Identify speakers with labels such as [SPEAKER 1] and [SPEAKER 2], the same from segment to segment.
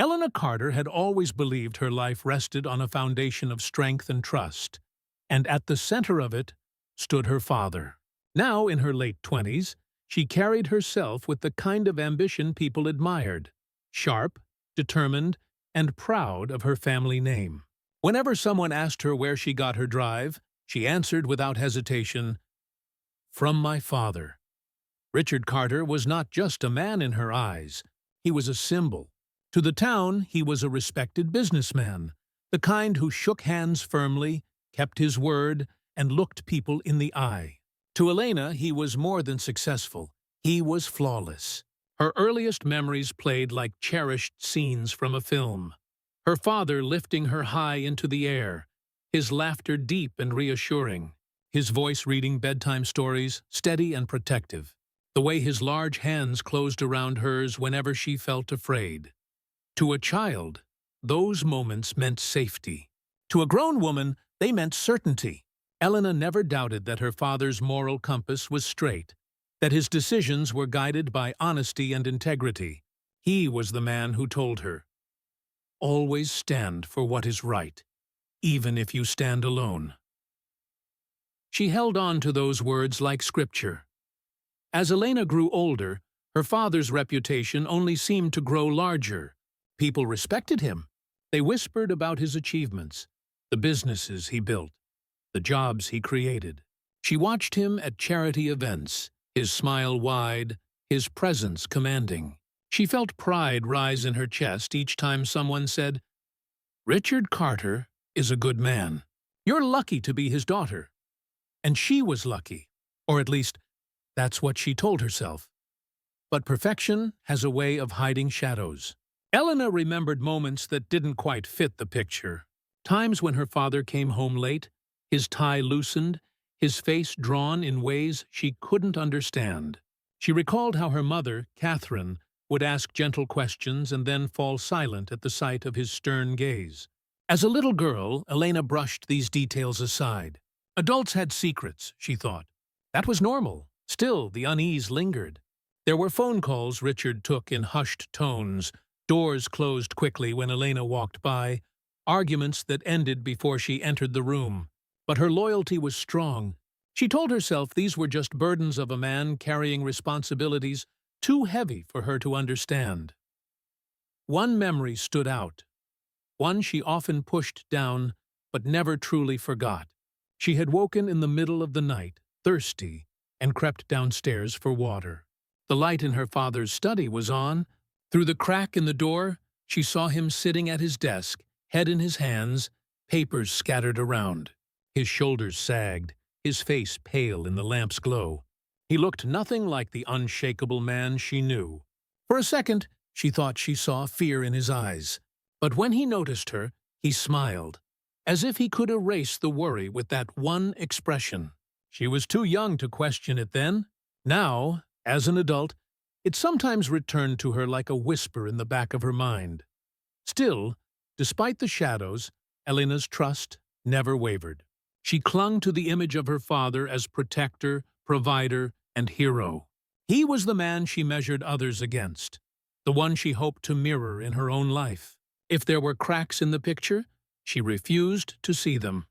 [SPEAKER 1] Elena Carter had always believed her life rested on a foundation of strength and trust, and at the center of it stood her father. Now, in her late 20s, she carried herself with the kind of ambition people admired, sharp, determined, and proud of her family name. Whenever someone asked her where she got her drive, she answered without hesitation, "From my father." Richard Carter was not just a man in her eyes. He was a symbol. To the town, he was a respected businessman, the kind who shook hands firmly, kept his word, and looked people in the eye. To Elena, he was more than successful. He was flawless. Her earliest memories played like cherished scenes from a film. Her father lifting her high into the air, his laughter deep and reassuring, his voice reading bedtime stories, steady and protective, the way his large hands closed around hers whenever she felt afraid. To a child, those moments meant safety. To a grown woman, they meant certainty. Elena never doubted that her father's moral compass was straight, that his decisions were guided by honesty and integrity. He was the man who told her, "Always stand for what is right, even if you stand alone." She held on to those words like scripture. As Elena grew older, her father's reputation only seemed to grow larger. People respected him. They whispered about his achievements, the businesses he built, the jobs he created. She watched him at charity events, his smile wide, his presence commanding. She felt pride rise in her chest each time someone said, "Richard Carter is a good man. You're lucky to be his daughter." And she was lucky, or at least, that's what she told herself. But perfection has a way of hiding shadows. Elena remembered moments that didn't quite fit the picture. Times when her father came home late, his tie loosened, his face drawn in ways she couldn't understand. She recalled how her mother, Catherine, would ask gentle questions and then fall silent at the sight of his stern gaze. As a little girl, Elena brushed these details aside. Adults had secrets, she thought. That was normal. Still, the unease lingered. There were phone calls Richard took in hushed tones, doors closed quickly when Elena walked by, arguments that ended before she entered the room. But her loyalty was strong. She told herself these were just burdens of a man carrying responsibilities too heavy for her to understand. One memory stood out, one she often pushed down but never truly forgot. She had woken in the middle of the night, thirsty, and crept downstairs for water. The light in her father's study was on. Through the crack in the door, she saw him sitting at his desk, head in his hands, papers scattered around. His shoulders sagged, his face pale in the lamp's glow. He looked nothing like the unshakable man she knew. For a second, she thought she saw fear in his eyes. But when he noticed her, he smiled, as if he could erase the worry with that one expression. She was too young to question it then. Now, as an adult, it sometimes returned to her like a whisper in the back of her mind. Still, despite the shadows, Elena's trust never wavered. She clung to the image of her father as protector, provider, and hero. He was the man she measured others against, the one she hoped to mirror in her own life. If there were cracks in the picture, she refused to see them.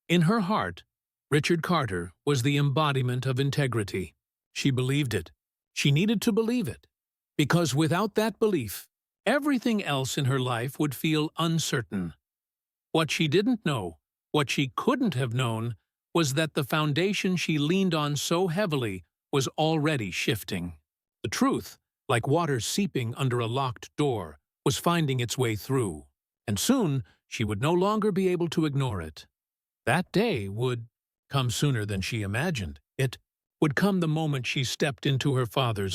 [SPEAKER 1] In her heart, Richard Carter was the embodiment of integrity. She believed it. She needed to believe it, because without that belief, everything else in her life would feel uncertain. What she didn't know, what she couldn't have known, was that the foundation she leaned on so heavily was already shifting. The truth, like water seeping under a locked door, was finding its way through, and soon she would no longer be able to ignore it. That day would come sooner than she imagined. It would come the moment she stepped into her father's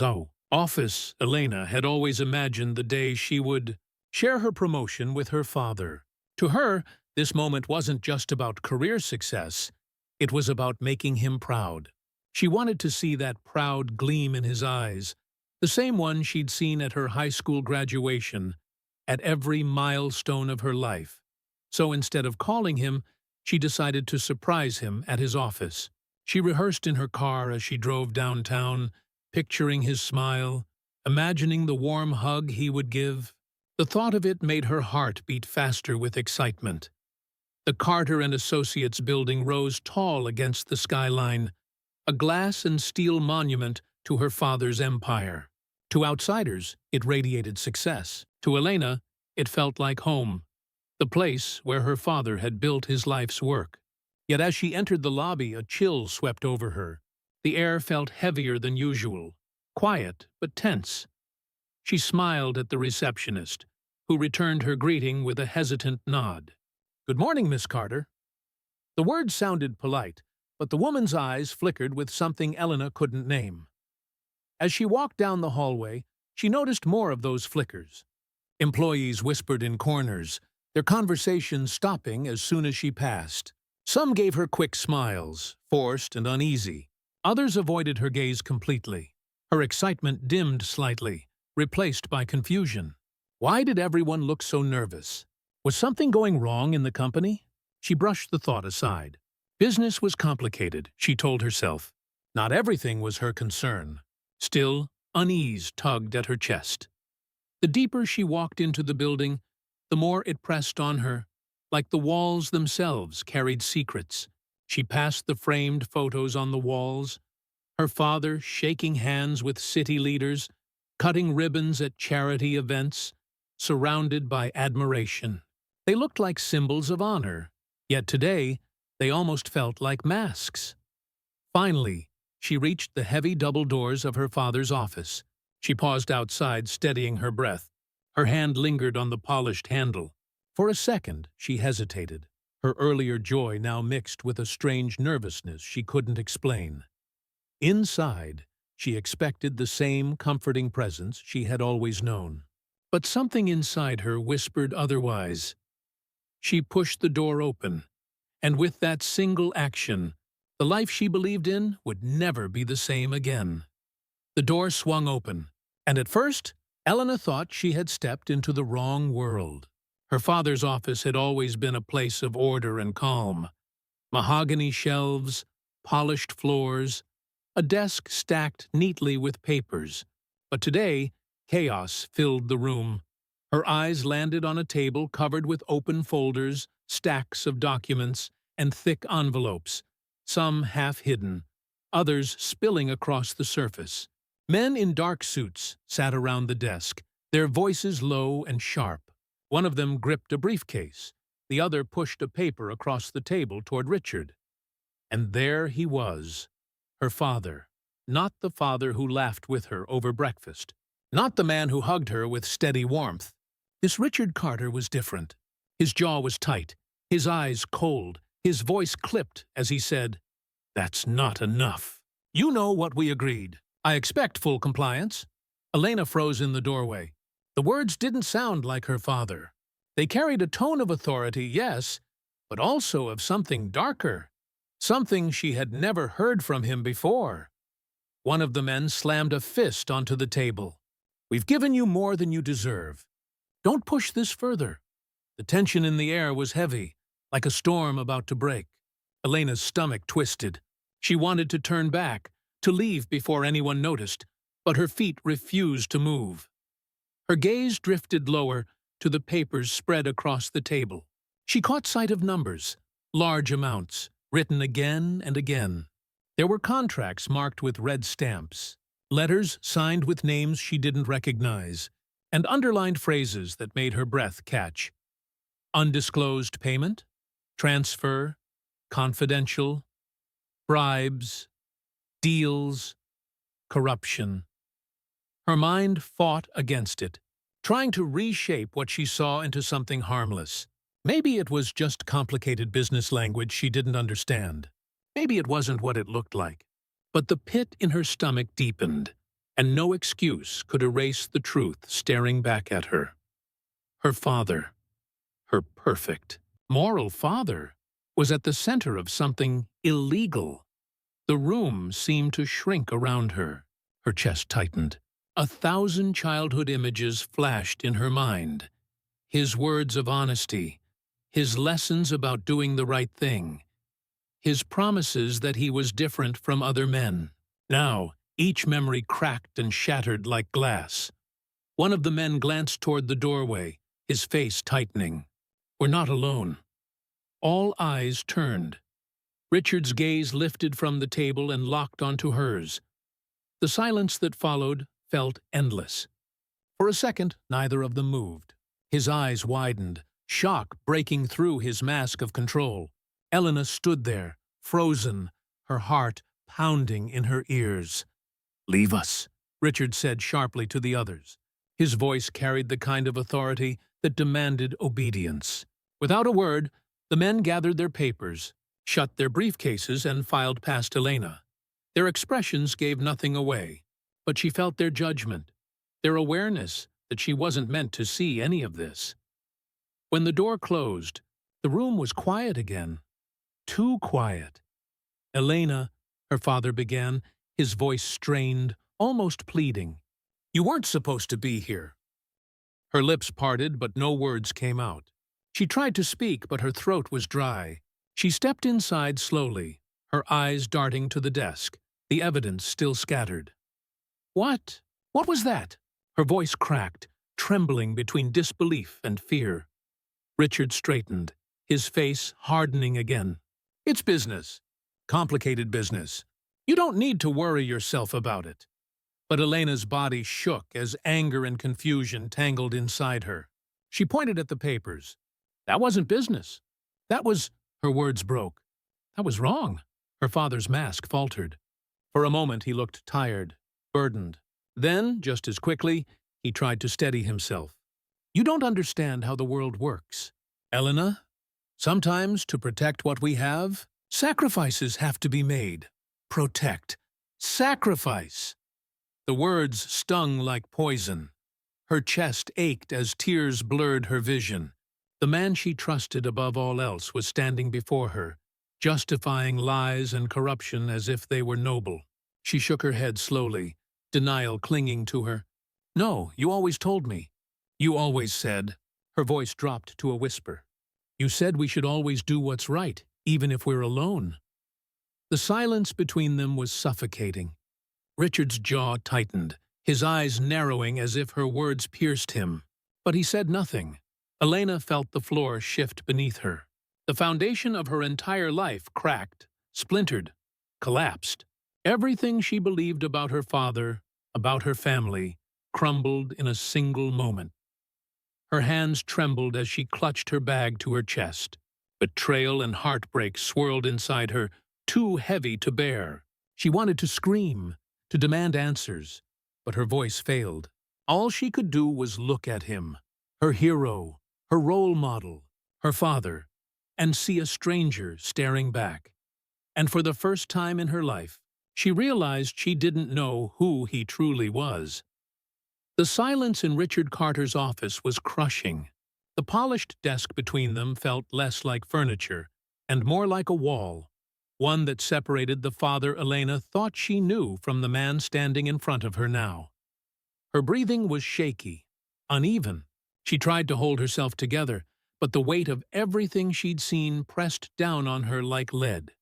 [SPEAKER 1] office. Elena had always imagined the day she would share her promotion with her father. To her, this moment wasn't just about career success. It was about making him proud. She wanted to see that proud gleam in his eyes, the same one she'd seen at her high school graduation, at every milestone of her life. So instead of calling him, she decided to surprise him at his office. She rehearsed in her car as she drove downtown, picturing his smile, imagining the warm hug he would give. The thought of it made her heart beat faster with excitement. The Carter and Associates building rose tall against the skyline, a glass and steel monument to her father's empire. To outsiders, it radiated success. To Elena, it felt like home, the place where her father had built his life's work. Yet as she entered the lobby, a chill swept over her. The air felt heavier than usual, quiet but tense. She smiled at the receptionist, who returned her greeting with a hesitant nod. "Good morning, Miss Carter." The words sounded polite, but the woman's eyes flickered with something Elena couldn't name. As she walked down the hallway, she noticed more of those flickers. Employees whispered in corners, their conversations stopping as soon as she passed. Some gave her quick smiles, forced and uneasy. Others avoided her gaze completely. Her excitement dimmed slightly, replaced by confusion. Why did everyone look so nervous? Was something going wrong in the company? She brushed the thought aside. Business was complicated, she told herself. Not everything was her concern. Still, unease tugged at her chest. The deeper she walked into the building, the more it pressed on her, like the walls themselves carried secrets. She passed the framed photos on the walls, her father shaking hands with city leaders, cutting ribbons at charity events, surrounded by admiration. They looked like symbols of honor, yet today they almost felt like masks. Finally, she reached the heavy double doors of her father's office. She paused outside, steadying her breath. Her hand lingered on the polished handle. For a second, she hesitated, her earlier joy now mixed with a strange nervousness she couldn't explain. Inside, she expected the same comforting presence she had always known. But something inside her whispered otherwise. She pushed the door open, and with that single action, the life she believed in would never be the same again. The door swung open, and at first, Elena thought she had stepped into the wrong world. Her father's office had always been a place of order and calm. Mahogany shelves, polished floors, a desk stacked neatly with papers. But today, chaos filled the room. Her eyes landed on a table covered with open folders, stacks of documents, and thick envelopes, some half-hidden, others spilling across the surface. Men in dark suits sat around the desk, their voices low and sharp. One of them gripped a briefcase. The other pushed a paper across the table toward Richard. And there he was, her father, not the father who laughed with her over breakfast, not the man who hugged her with steady warmth. This Richard Carter was different. His jaw was tight, his eyes cold, his voice clipped as he said, "That's not enough. You know what we agreed. I expect full compliance." Elena froze in the doorway. The words didn't sound like her father. They carried a tone of authority, yes, but also of something darker, something she had never heard from him before. One of the men slammed a fist onto the table. "We've given you more than you deserve. Don't push this further." The tension in the air was heavy, like a storm about to break. Elena's stomach twisted. She wanted to turn back, to leave before anyone noticed, but her feet refused to move. Her gaze drifted lower to the papers spread across the table. She caught sight of numbers, large amounts, written again and again. There were contracts marked with red stamps, letters signed with names she didn't recognize, and underlined phrases that made her breath catch. Undisclosed payment, transfer, confidential, bribes, deals, corruption. Her mind fought against it, trying to reshape what she saw into something harmless. Maybe it was just complicated business language she didn't understand. Maybe it wasn't what it looked like. But the pit in her stomach deepened, and no excuse could erase the truth staring back at her. Her father, her perfect, moral father, was at the center of something illegal. The room seemed to shrink around her. Her chest tightened. 1,000 childhood images flashed in her mind. His words of honesty, his lessons about doing the right thing, his promises that he was different from other men. Now, each memory cracked and shattered like glass. One of the men glanced toward the doorway, his face tightening. "We're not alone." All eyes turned. Richard's gaze lifted from the table and locked onto hers. The silence that followed felt endless. For a second, neither of them moved. His eyes widened, shock breaking through his mask of control. Elena stood there, frozen, her heart pounding in her ears. "Leave us," Richard said sharply to the others. His voice carried the kind of authority that demanded obedience. Without a word, the men gathered their papers, shut their briefcases, and filed past Elena. Their expressions gave nothing away, but she felt their judgment, their awareness that she wasn't meant to see any of this. When the door closed, the room was quiet again. Too quiet. "Elena," her father began, his voice strained, almost pleading. "You weren't supposed to be here." Her lips parted, but no words came out. She tried to speak, but her throat was dry. She stepped inside slowly, her eyes darting to the desk, the evidence still scattered. "What? What was that?" Her voice cracked, trembling between disbelief and fear. Richard straightened, his face hardening again. "It's business. Complicated business. You don't need to worry yourself about it." But Elena's body shook as anger and confusion tangled inside her. She pointed at the papers. "That wasn't business. That was—" Her words broke. "That was wrong." Her father's mask faltered. For a moment he looked tired, burdened. Then, just as quickly, he tried to steady himself. "You don't understand how the world works, Elena. Sometimes, to protect what we have, sacrifices have to be made. Protect. Sacrifice." The words stung like poison. Her chest ached as tears blurred her vision. The man she trusted above all else was standing before her, justifying lies and corruption as if they were noble. She shook her head slowly, denial clinging to her. "No, you always told me. You always said." Her voice dropped to a whisper. "You said we should always do what's right, even if we're alone." The silence between them was suffocating. Richard's jaw tightened, his eyes narrowing as if her words pierced him. But he said nothing. Elena felt the floor shift beneath her. The foundation of her entire life cracked, splintered, collapsed. Everything she believed about her father, about her family, crumbled in a single moment. Her hands trembled as she clutched her bag to her chest. Betrayal and heartbreak swirled inside her, too heavy to bear. She wanted to scream, to demand answers, but her voice failed. All she could do was look at him, her hero, her role model, her father, and see a stranger staring back. And for the first time in her life, she realized she didn't know who he truly was. The silence in Richard Carter's office was crushing. The polished desk between them felt less like furniture and more like a wall, one that separated the father Elena thought she knew from the man standing in front of her now. Her breathing was shaky, uneven. She tried to hold herself together, but the weight of everything she'd seen pressed down on her like lead.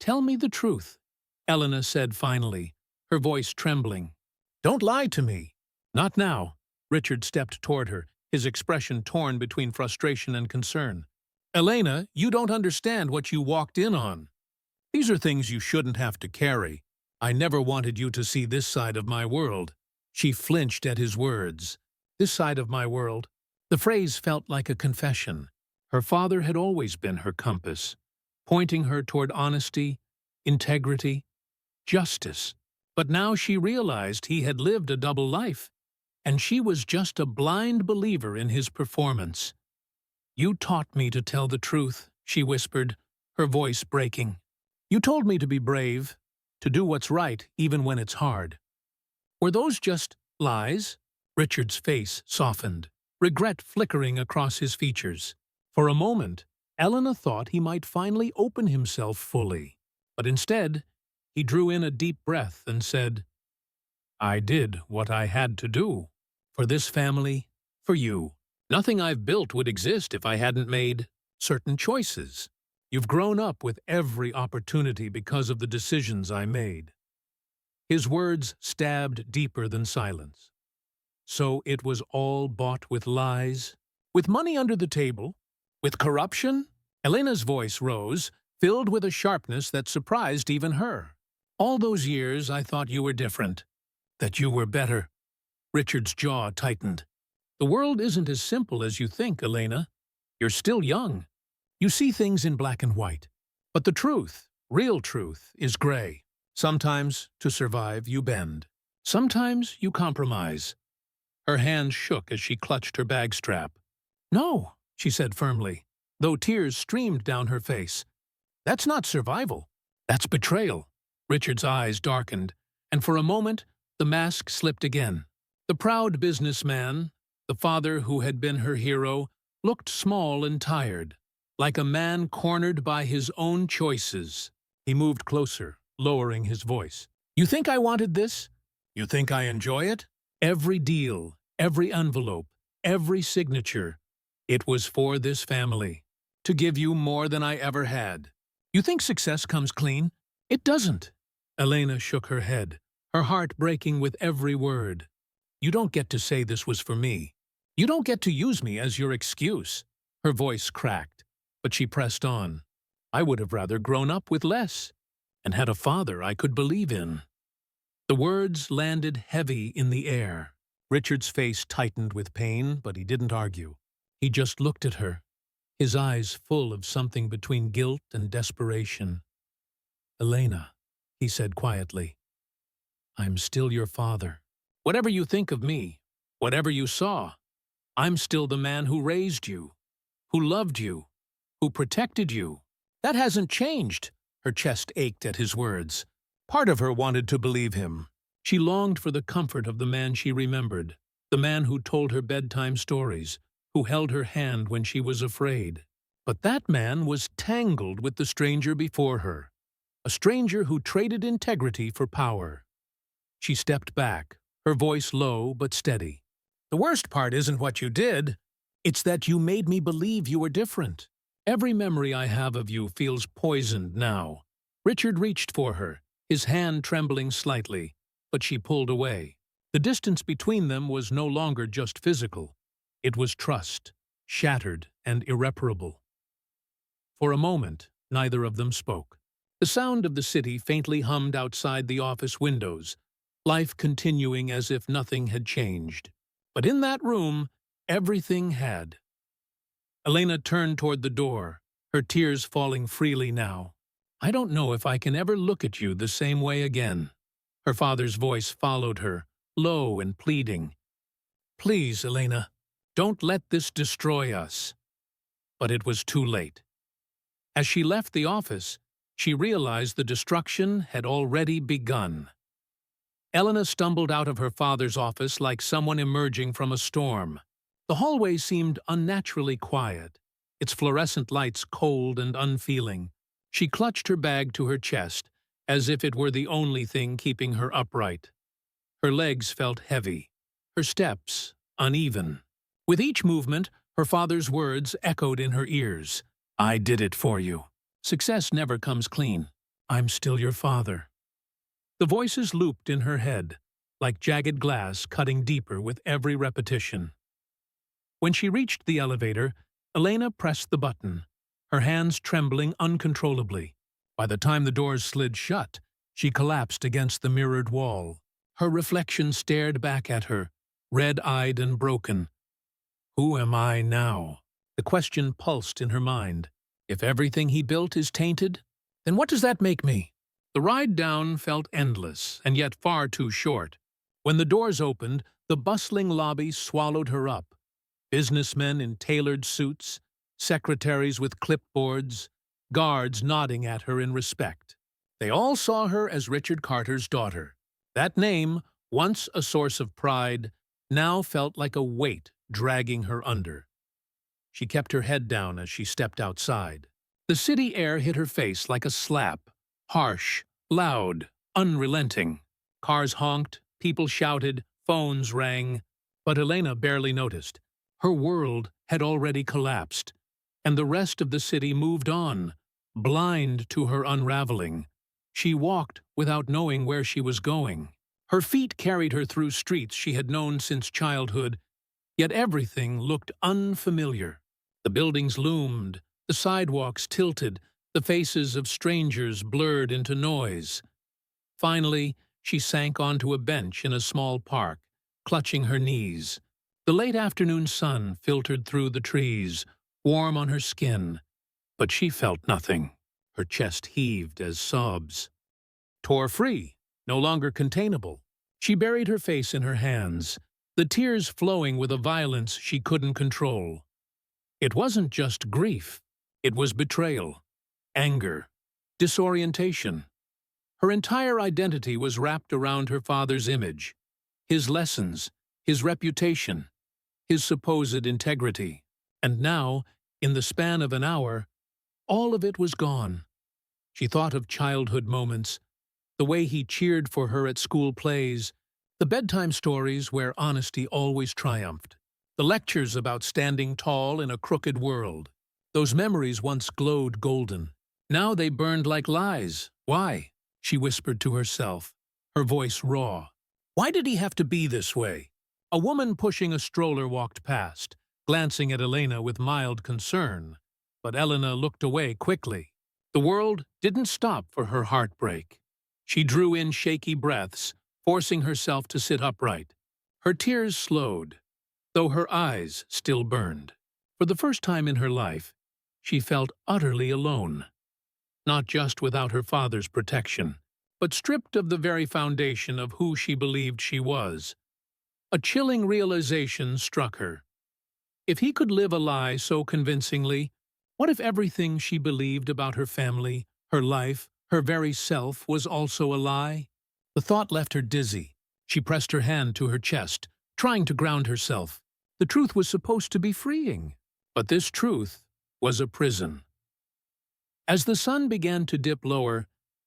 [SPEAKER 1] "Tell me the truth," Elena said finally, her voice trembling. "Don't lie to me." "Not now." Richard stepped toward her, his expression torn between frustration and concern. "Elena, you don't understand what you walked in on. These are things you shouldn't have to carry. I never wanted you to see this side of my world." She flinched at his words. This side of my world. The phrase felt like a confession. Her father had always been her compass, pointing her toward honesty, integrity, justice. But now she realized he had lived a double life, and she was just a blind believer in his performance. "You taught me to tell the truth," she whispered, her voice breaking. "You told me to be brave, to do what's right even when it's hard. Were those just lies?" Richard's face softened, regret flickering across his features. For a moment, Elena thought he might finally open himself fully, but instead, he drew in a deep breath and said, "I did what I had to do. For this family, for you. Nothing I've built would exist if I hadn't made certain choices. You've grown up with every opportunity because of the decisions I made." His words stabbed deeper than silence. So it was all bought with lies? With money under the table? With corruption? Elena's voice rose, filled with a sharpness that surprised even her. All those years I thought you were different, that you were better. Richard's jaw tightened. The world isn't as simple as you think, Elena. You're still young. You see things in black and white. But the truth, real truth, is gray. Sometimes, to survive, you bend. Sometimes you compromise. Her hands shook as she clutched her bag strap. No, she said firmly, though tears streamed down her face. That's not survival. That's betrayal. Richard's eyes darkened, and for a moment, the mask slipped again. The proud businessman, the father who had been her hero, looked small and tired, like a man cornered by his own choices. He moved closer, lowering his voice. You think I wanted this? You think I enjoy it? Every deal, every envelope, every signature. It was for this family, to give you more than I ever had. You think success comes clean? It doesn't. Elena shook her head, her heart breaking with every word. You don't get to say this was for me. You don't get to use me as your excuse. Her voice cracked, but she pressed on. I would have rather grown up with less, and had a father I could believe in. The words landed heavy in the air. Richard's face tightened with pain, but he didn't argue. He just looked at her, his eyes full of something between guilt and desperation. Elena, he said quietly, I'm still your father. Whatever you think of me, whatever you saw, I'm still the man who raised you, who loved you, who protected you. That hasn't changed. Her chest ached at his words. Part of her wanted to believe him. She longed for the comfort of the man she remembered, the man who told her bedtime stories, who held her hand when she was afraid. But that man was tangled with the stranger before her, a stranger who traded integrity for power. She stepped back, her voice low but steady. The worst part isn't what you did. It's that you made me believe you were different. Every memory I have of you feels poisoned now. Richard reached for her, his hand trembling slightly, but she pulled away. The distance between them was no longer just physical. It was trust, shattered and irreparable. For a moment, neither of them spoke. The sound of the city faintly hummed outside the office windows, life continuing as if nothing had changed. But in that room, everything had. Elena turned toward the door, her tears falling freely now. I don't know if I can ever look at you the same way again. Her father's voice followed her, low and pleading. Please, Elena, don't let this destroy us. But it was too late. As she left the office, she realized the destruction had already begun. Elena stumbled out of her father's office like someone emerging from a storm. The hallway seemed unnaturally quiet, its fluorescent lights cold and unfeeling. She clutched her bag to her chest, as if it were the only thing keeping her upright. Her legs felt heavy, her steps uneven. With each movement, her father's words echoed in her ears. I did it for you. Success never comes clean. I'm still your father. The voices looped in her head, like jagged glass cutting deeper with every repetition. When she reached the elevator, Elena pressed the button, her hands trembling uncontrollably. By the time the doors slid shut, she collapsed against the mirrored wall. Her reflection stared back at her, red-eyed and broken. Who am I now? The question pulsed in her mind. If everything he built is tainted, then what does that make me? The ride down felt endless, and yet far too short. When the doors opened, the bustling lobby swallowed her up. Businessmen in tailored suits, secretaries with clipboards, guards nodding at her in respect. They all saw her as Richard Carter's daughter. That name, once a source of pride, now felt like a weight dragging her under. She kept her head down as she stepped outside. The city air hit her face like a slap, harsh, loud, unrelenting. Cars honked, people shouted, phones rang, but Elena barely noticed. Her world had already collapsed, and the rest of the city moved on, blind to her unraveling. She walked without knowing where she was going. Her feet carried her through streets she had known since childhood, yet everything looked unfamiliar. The buildings loomed, the sidewalks tilted, the faces of strangers blurred into noise. Finally, she sank onto a bench in a small park, clutching her knees. The late afternoon sun filtered through the trees, warm on her skin, but she felt nothing. Her chest heaved as sobs tore free, no longer containable. She buried her face in her hands, the tears flowing with a violence she couldn't control. It wasn't just grief, it was betrayal, anger, disorientation. Her entire identity was wrapped around her father's image, his lessons, his reputation, his supposed integrity. And now, in the span of an hour, all of it was gone. She thought of childhood moments, the way he cheered for her at school plays, the bedtime stories where honesty always triumphed, the lectures about standing tall in a crooked world. Those memories once glowed golden. Now they burned like lies. Why? She whispered to herself, her voice raw. Why did he have to be this way? A woman pushing a stroller walked past, glancing at Elena with mild concern. But Elena looked away quickly. The world didn't stop for her heartbreak. She drew in shaky breaths, forcing herself to sit upright. Her tears slowed, though her eyes still burned. For the first time in her life, she felt utterly alone. Not just without her father's protection, but stripped of the very foundation of who she believed she was. A chilling realization struck her. If he could live a lie so convincingly, what if everything she believed about her family, her life, her very self was also a lie? The thought left her dizzy. She pressed her hand to her chest, trying to ground herself. The truth was supposed to be freeing, but this truth was a prison. As the sun began to dip lower,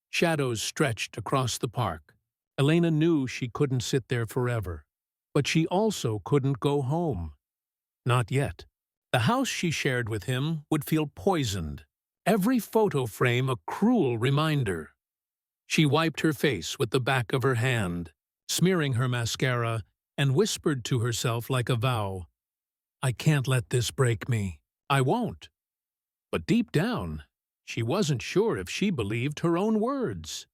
[SPEAKER 1] shadows stretched across the park. Elena knew she couldn't sit there forever, but she also couldn't go home. Not yet. The house she shared with him would feel poisoned, every photo frame a cruel reminder. She wiped her face with the back of her hand, smearing her mascara, and whispered to herself like a vow, "I can't let this break me. I won't." But deep down, she wasn't sure if she believed her own words.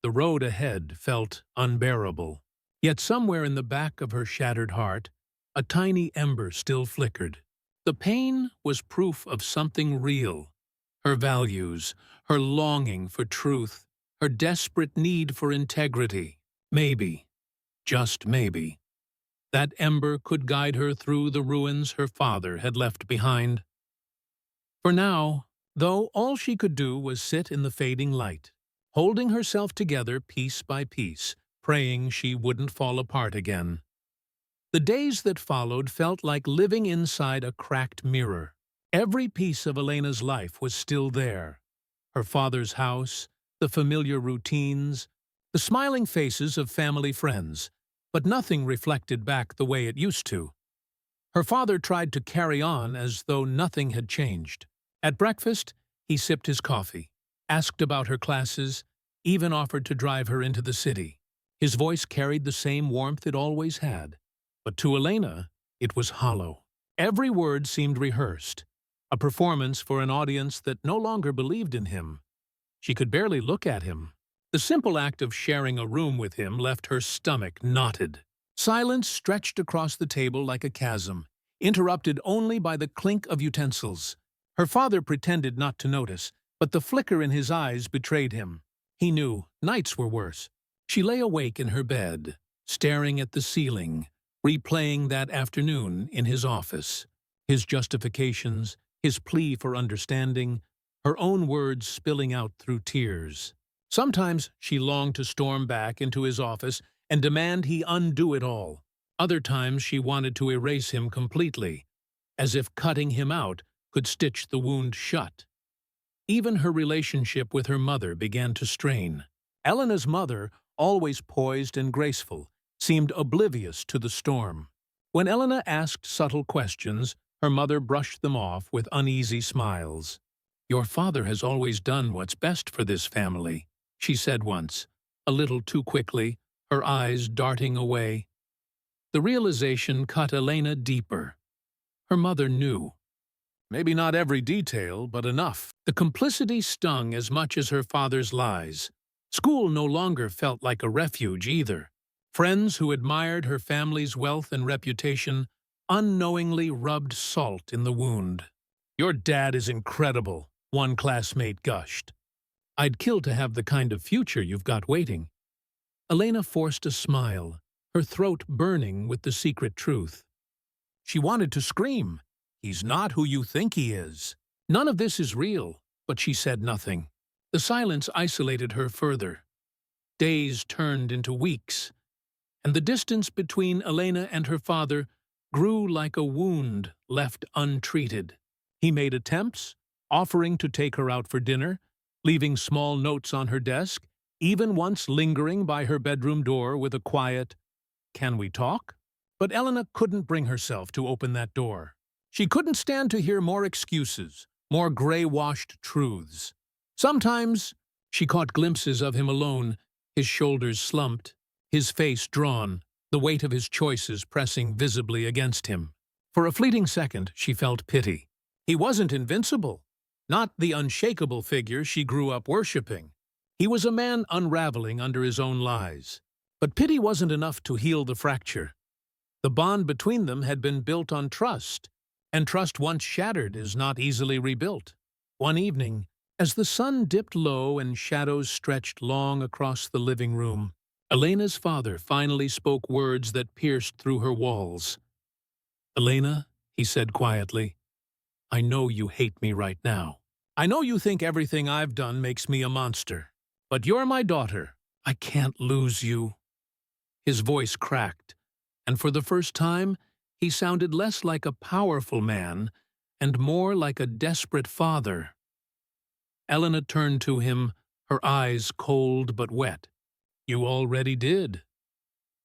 [SPEAKER 1] The road ahead felt unbearable, yet somewhere in the back of her shattered heart, a tiny ember still flickered. The pain was proof of something real. Her values, her longing for truth, her desperate need for integrity. Maybe, just maybe, that ember could guide her through the ruins her father had left behind. For now, though, all she could do was sit in the fading light, holding herself together piece by piece, praying she wouldn't fall apart again. The days that followed felt like living inside a cracked mirror. Every piece of Elena's life was still there. Her father's house, the familiar routines, the smiling faces of family friends, but nothing reflected back the way it used to. Her father tried to carry on as though nothing had changed. At breakfast, he sipped his coffee, asked about her classes, even offered to drive her into the city. His voice carried the same warmth it always had. But to Elena, it was hollow. Every word seemed rehearsed, a performance for an audience that no longer believed in him. She could barely look at him. The simple act of sharing a room with him left her stomach knotted. Silence stretched across the table like a chasm, interrupted only by the clink of utensils. Her father pretended not to notice, but the flicker in his eyes betrayed him. He knew nights were worse. She lay awake in her bed, staring at the ceiling, replaying that afternoon in his office. His justifications, his plea for understanding, her own words spilling out through tears. Sometimes she longed to storm back into his office and demand he undo it all. Other times she wanted to erase him completely, as if cutting him out could stitch the wound shut. Even her relationship with her mother began to strain. Elena's mother, always poised and graceful, seemed oblivious to the storm. When Elena asked subtle questions, her mother brushed them off with uneasy smiles. "Your father has always done what's best for this family," she said once, a little too quickly, her eyes darting away. The realization cut Elena deeper. Her mother knew. Maybe not every detail, but enough. The complicity stung as much as her father's lies. School no longer felt like a refuge either. Friends who admired her family's wealth and reputation unknowingly rubbed salt in the wound. "Your dad is incredible," one classmate gushed. "I'd kill to have the kind of future you've got waiting." Elena forced a smile, her throat burning with the secret truth. She wanted to scream. "He's not who you think he is." None of this is real, but she said nothing. The silence isolated her further. Days turned into weeks, and the distance between Elena and her father grew like a wound left untreated. He made attempts, offering to take her out for dinner, leaving small notes on her desk, even once lingering by her bedroom door with a quiet, "Can we talk?" But Elena couldn't bring herself to open that door. She couldn't stand to hear more excuses, more gray-washed truths. Sometimes she caught glimpses of him alone, his shoulders slumped, his face drawn, the weight of his choices pressing visibly against him. For a fleeting second, she felt pity. He wasn't invincible, not the unshakable figure she grew up worshipping. He was a man unraveling under his own lies. But pity wasn't enough to heal the fracture. The bond between them had been built on trust, and trust once shattered is not easily rebuilt. One evening, as the sun dipped low and shadows stretched long across the living room, Elena's father finally spoke words that pierced through her walls. "Elena," he said quietly, "I know you hate me right now. I know you think everything I've done makes me a monster. But you're my daughter. I can't lose you." His voice cracked, and for the first time, he sounded less like a powerful man and more like a desperate father. Elena turned to him, her eyes cold but wet. "You already did."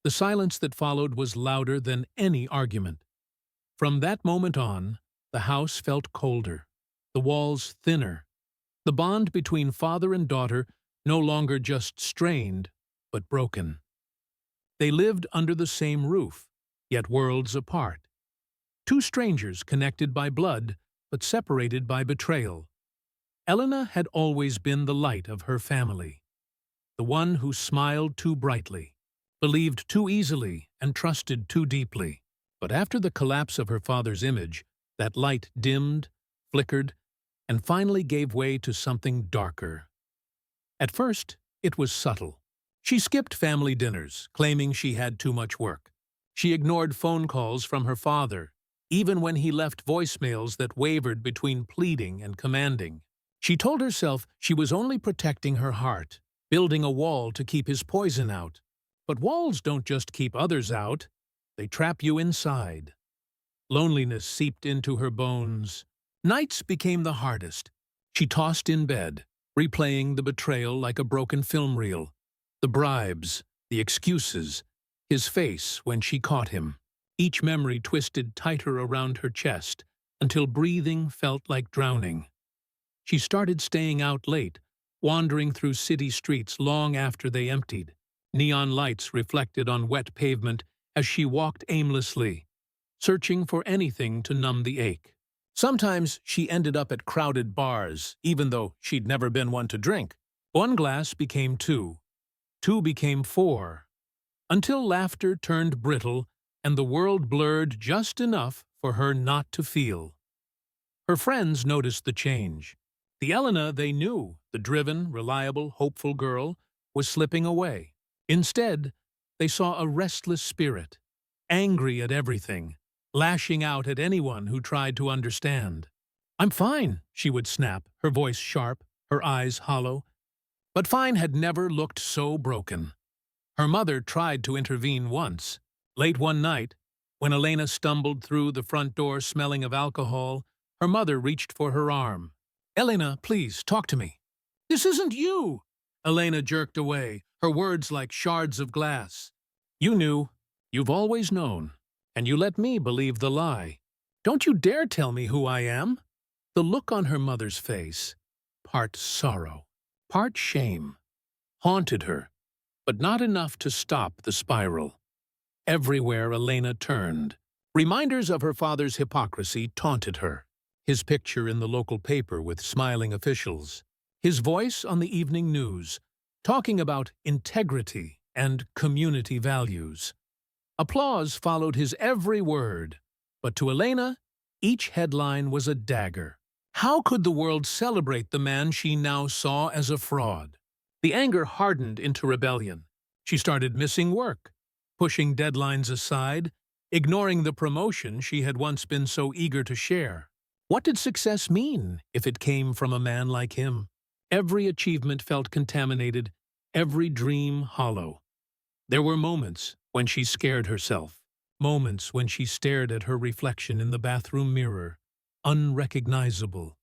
[SPEAKER 1] The silence that followed was louder than any argument. From that moment on, the house felt colder, the walls thinner, the bond between father and daughter no longer just strained, but broken. They lived under the same roof, yet worlds apart. Two strangers connected by blood, but separated by betrayal. Elena had always been the light of her family, the one who smiled too brightly, believed too easily, and trusted too deeply. But after the collapse of her father's image, that light dimmed, flickered, and finally gave way to something darker. At first, it was subtle. She skipped family dinners, claiming she had too much work. She ignored phone calls from her father, even when he left voicemails that wavered between pleading and commanding. She told herself she was only protecting her heart, building a wall to keep his poison out. But walls don't just keep others out, they trap you inside. Loneliness seeped into her bones. Nights became the hardest. She tossed in bed, replaying the betrayal like a broken film reel. The bribes, the excuses, his face when she caught him. Each memory twisted tighter around her chest until breathing felt like drowning. She started staying out late, wandering through city streets long after they emptied. Neon lights reflected on wet pavement as she walked aimlessly, searching for anything to numb the ache. Sometimes she ended up at crowded bars, even though she'd never been one to drink. One glass became two. Two became four, until laughter turned brittle and the world blurred just enough for her not to feel. Her friends noticed the change. The Elena they knew, the driven, reliable, hopeful girl, was slipping away. Instead, they saw a restless spirit, angry at everything, lashing out at anyone who tried to understand. "I'm fine," she would snap, her voice sharp, her eyes hollow. But fine had never looked so broken. Her mother tried to intervene once. Late one night, when Elena stumbled through the front door smelling of alcohol, her mother reached for her arm. "Elena, please, talk to me." "This isn't you!" Elena jerked away, her words like shards of glass. "You knew. You've always known. And you let me believe the lie. Don't you dare tell me who I am." The look on her mother's face, part sorrow, part shame, haunted her. but not enough to stop the spiral. Everywhere Elena turned, reminders of her father's hypocrisy taunted her. His picture in the local paper with smiling officials, his voice on the evening news, talking about integrity and community values. Applause followed his every word, but to Elena, each headline was a dagger. How could the world celebrate the man she now saw as a fraud? The anger hardened into rebellion. She started missing work, pushing deadlines aside, ignoring the promotion she had once been so eager to share. What did success mean if it came from a man like him? Every achievement felt contaminated, every dream hollow. There were moments when she scared herself, moments when she stared at her reflection in the bathroom mirror, unrecognizable.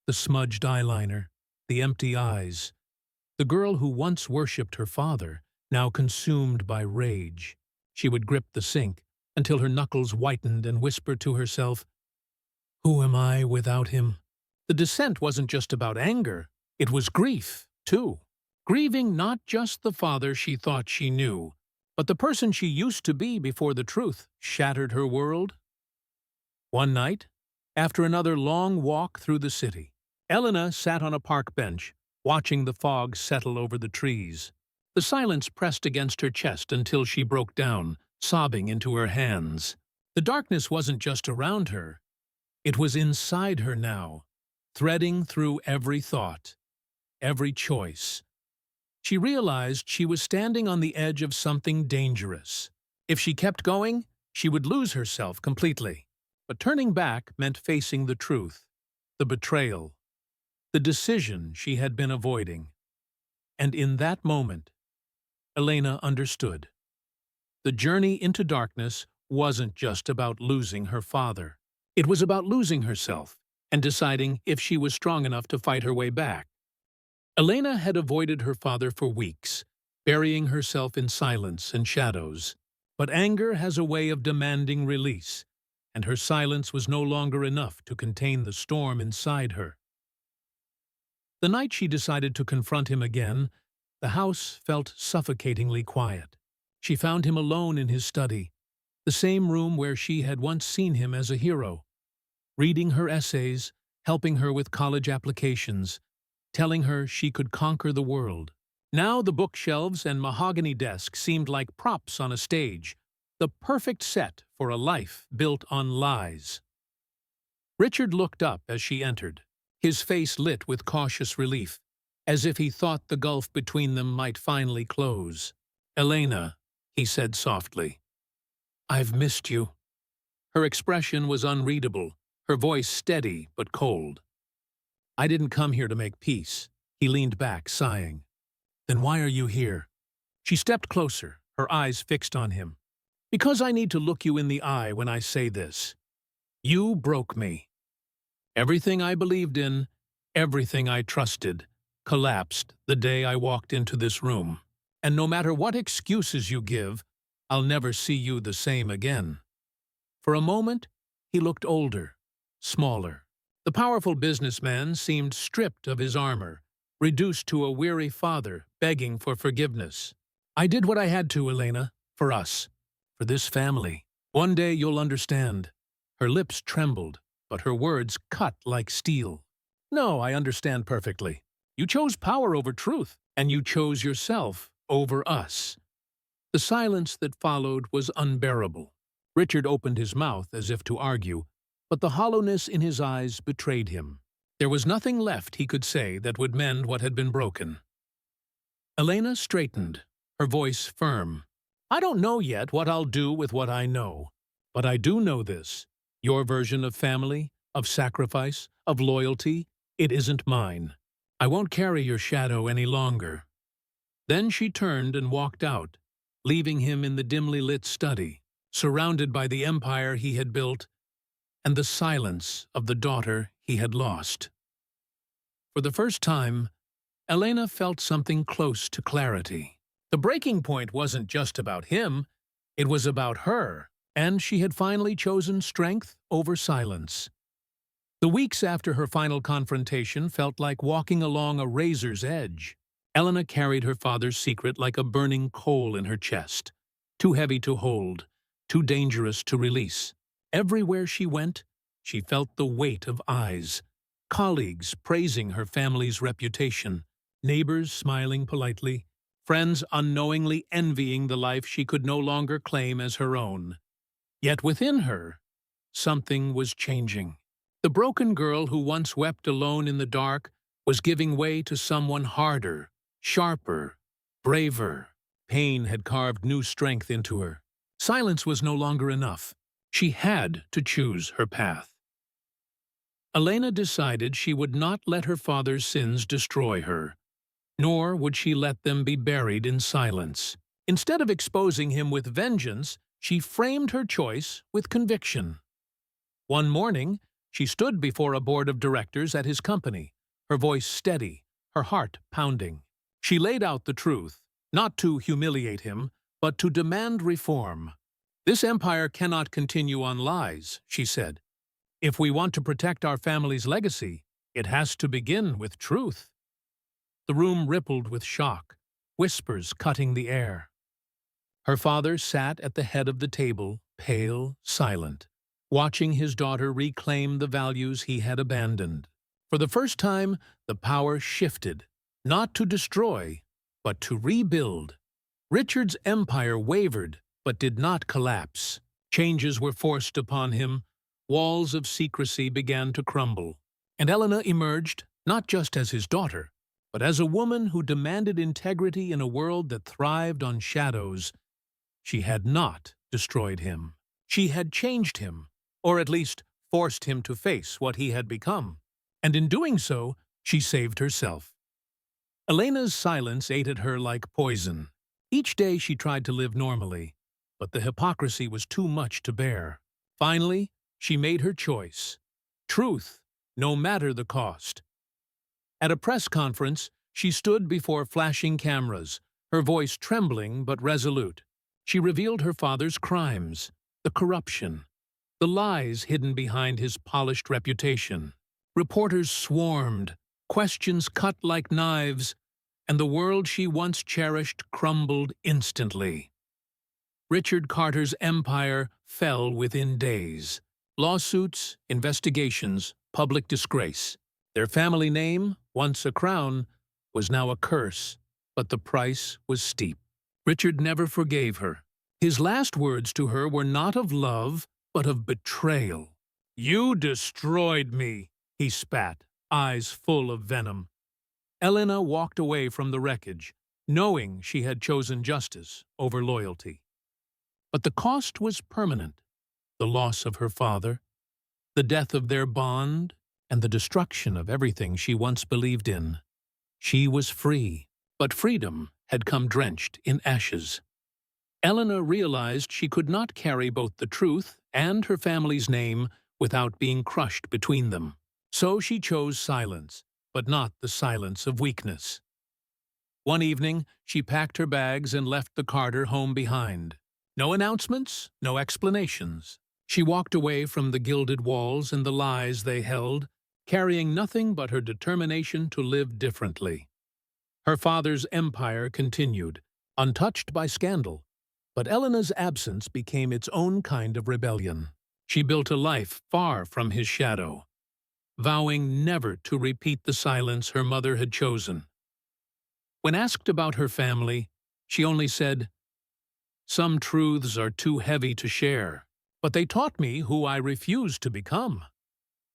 [SPEAKER 1] The smudged eyeliner, the empty eyes. The girl who once worshipped her father, now consumed by rage. She would grip the sink until her knuckles whitened and whisper to herself, "Who am I without him?" The descent wasn't just about anger, it was grief, too. Grieving not just the father she thought she knew, but the person she used to be before the truth shattered her world. One night, after another long walk through the city, Elena sat on a park bench, watching the fog settle over the trees. The silence pressed against her chest until she broke down, sobbing into her hands. The darkness wasn't just around her. It was inside her now, threading through every thought, every choice. She realized she was standing on the edge of something dangerous. If she kept going, she would lose herself completely. But turning back meant facing the truth, the betrayal, the decision she had been avoiding. And in that moment, Elena understood. The journey into darkness wasn't just about losing her father. It was about losing herself and deciding if she was strong enough to fight her way back. Elena had avoided her father for weeks, burying herself in silence and shadows. But anger has a way of demanding release, and her silence was no longer enough to contain the storm inside her. The night she decided to confront him again, the house felt suffocatingly quiet. She found him alone in his study, the same room where she had once seen him as a hero, reading her essays, helping her with college applications, telling her she could conquer the world. Now the bookshelves and mahogany desk seemed like props on a stage, the perfect set for a life built on lies. Richard looked up as she entered, his face lit with cautious relief, as if he thought the gulf between them might finally close. "Elena," he said softly, "I've missed you." Her expression was unreadable, her voice steady but cold. "I didn't come here to make peace." He leaned back, sighing. "Then why are you here?" She stepped closer, her eyes fixed on him. "Because I need to look you in the eye when I say this. You broke me. Everything I believed in, everything I trusted, collapsed the day I walked into this room. And no matter what excuses you give, I'll never see you the same again." For a moment, he looked older, smaller. The powerful businessman seemed stripped of his armor, reduced to a weary father begging for forgiveness. "I did what I had to, Elena, for us, for this family. One day you'll understand." Her lips trembled, but her words cut like steel. "No, I understand perfectly. You chose power over truth, and you chose yourself over us." The silence that followed was unbearable. Richard opened his mouth as if to argue, but the hollowness in his eyes betrayed him. There was nothing left he could say that would mend what had been broken. Elena straightened, her voice firm. "I don't know yet what I'll do with what I know, but I do know this. Your version of family, of sacrifice, of loyalty, it isn't mine. I won't carry your shadow any longer." Then she turned and walked out, leaving him in the dimly lit study, surrounded by the empire he had built and the silence of the daughter he had lost. For the first time, Elena felt something close to clarity. The breaking point wasn't just about him, it was about her, and she had finally chosen strength over silence. The weeks after her final confrontation felt like walking along a razor's edge. Elena carried her father's secret like a burning coal in her chest, too heavy to hold, too dangerous to release. Everywhere she went, she felt the weight of eyes, colleagues praising her family's reputation, neighbors smiling politely, friends unknowingly envying the life she could no longer claim as her own. Yet within her, something was changing. The broken girl who once wept alone in the dark was giving way to someone harder, sharper, braver. Pain had carved new strength into her. Silence was no longer enough. She had to choose her path. Elena decided she would not let her father's sins destroy her, nor would she let them be buried in silence. Instead of exposing him with vengeance, she framed her choice with conviction. One morning, she stood before a board of directors at his company, her voice steady, her heart pounding. She laid out the truth, not to humiliate him, but to demand reform. "This empire cannot continue on lies," she said. "If we want to protect our family's legacy, it has to begin with truth." The room rippled with shock, whispers cutting the air. Her father sat at the head of the table, pale, silent, watching his daughter reclaim the values he had abandoned. For the first time, the power shifted, not to destroy, but to rebuild. Richard's empire wavered, but did not collapse. Changes were forced upon him, walls of secrecy began to crumble, and Elena emerged not just as his daughter, but as a woman who demanded integrity in a world that thrived on shadows. She had not destroyed him. She had changed him, or at least forced him to face what he had become. And in doing so, she saved herself. Elena's silence ate at her like poison. Each day she tried to live normally, but the hypocrisy was too much to bear. Finally, she made her choice. Truth, no matter the cost. At a press conference, she stood before flashing cameras, her voice trembling but resolute. She revealed her father's crimes, the corruption, the lies hidden behind his polished reputation. Reporters swarmed, questions cut like knives, and the world she once cherished crumbled instantly. Richard Carter's empire fell within days. Lawsuits, investigations, public disgrace. Their family name, once a crown, was now a curse, but the price was steep. Richard never forgave her. His last words to her were not of love, but of betrayal. "You destroyed me," he spat, eyes full of venom. Elena walked away from the wreckage, knowing she had chosen justice over loyalty. But the cost was permanent. The loss of her father, the death of their bond, and the destruction of everything she once believed in. She was free, but freedom had come drenched in ashes. Elena realized she could not carry both the truth and her family's name without being crushed between them. So she chose silence, but not the silence of weakness. One evening, she packed her bags and left the Carter home behind. No announcements, no explanations. She walked away from the gilded walls and the lies they held, carrying nothing but her determination to live differently. Her father's empire continued, untouched by scandal, but Elena's absence became its own kind of rebellion. She built a life far from his shadow, vowing never to repeat the silence her mother had chosen. When asked about her family, she only said, "Some truths are too heavy to share, but they taught me who I refused to become."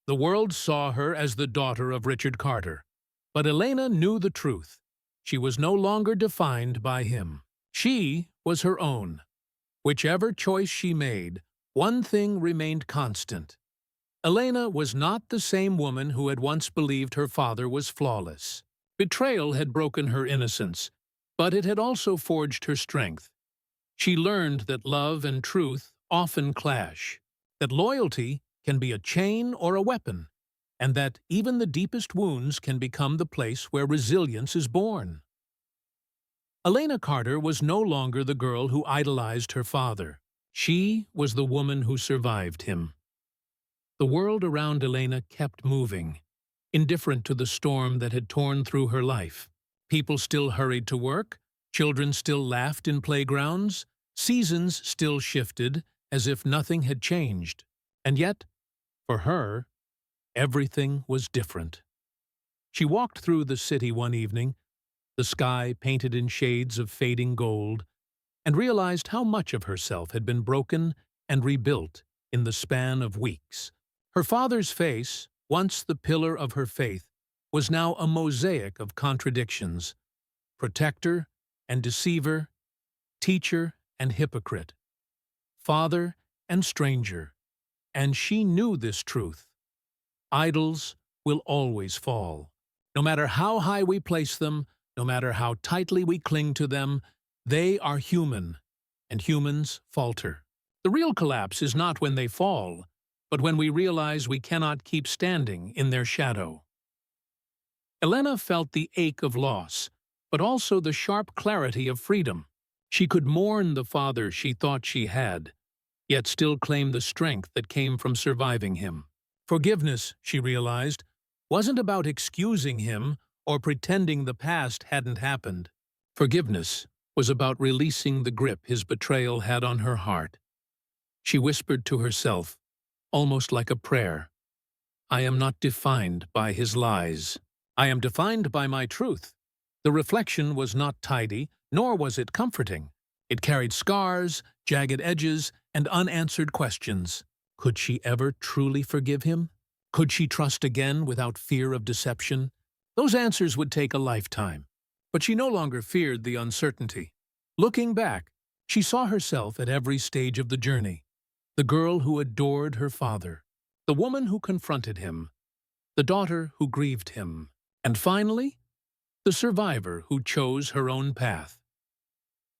[SPEAKER 1] The world saw her as the daughter of Richard Carter, but Elena knew the truth. She was no longer defined by him. She was her own. Whichever choice she made, one thing remained constant. Elena was not the same woman who had once believed her father was flawless. Betrayal had broken her innocence, but it had also forged her strength. She learned that love and truth often clash, that loyalty can be a chain or a weapon, and that even the deepest wounds can become the place where resilience is born. Elena Carter was no longer the girl who idolized her father. She was the woman who survived him. The world around Elena kept moving, indifferent to the storm that had torn through her life. People still hurried to work, children still laughed in playgrounds, seasons still shifted as if nothing had changed. And yet, for her, everything was different. She walked through the city one evening, the sky painted in shades of fading gold, and realized how much of herself had been broken and rebuilt in the span of weeks. Her father's face, once the pillar of her faith, was now a mosaic of contradictions: protector and deceiver, teacher and hypocrite, father and stranger. And she knew this truth. Idols will always fall. No matter how high we place them, no matter how tightly we cling to them, they are human, and humans falter. The real collapse is not when they fall, but when we realize we cannot keep standing in their shadow. Elena felt the ache of loss, but also the sharp clarity of freedom. She could mourn the father she thought she had, yet still claim the strength that came from surviving him. Forgiveness, she realized, wasn't about excusing him or pretending the past hadn't happened. Forgiveness was about releasing the grip his betrayal had on her heart. She whispered to herself, almost like a prayer, "I am not defined by his lies. I am defined by my truth." The reflection was not tidy, nor was it comforting. It carried scars, jagged edges, and unanswered questions. Could she ever truly forgive him? Could she trust again without fear of deception? Those answers would take a lifetime, but she no longer feared the uncertainty. Looking back, she saw herself at every stage of the journey: the girl who adored her father, the woman who confronted him, the daughter who grieved him, and finally, the survivor who chose her own path.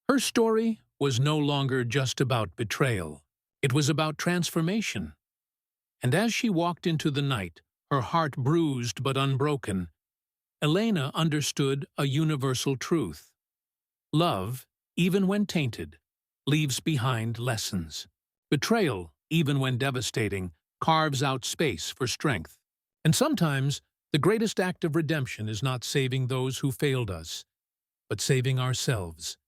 [SPEAKER 1] Her story was no longer just about betrayal. It was about transformation. And as she walked into the night, her heart bruised but unbroken, Elena understood a universal truth. Love, even when tainted, leaves behind lessons. Betrayal, even when devastating, carves out space for strength. And sometimes, the greatest act of redemption is not saving those who failed us, but saving ourselves.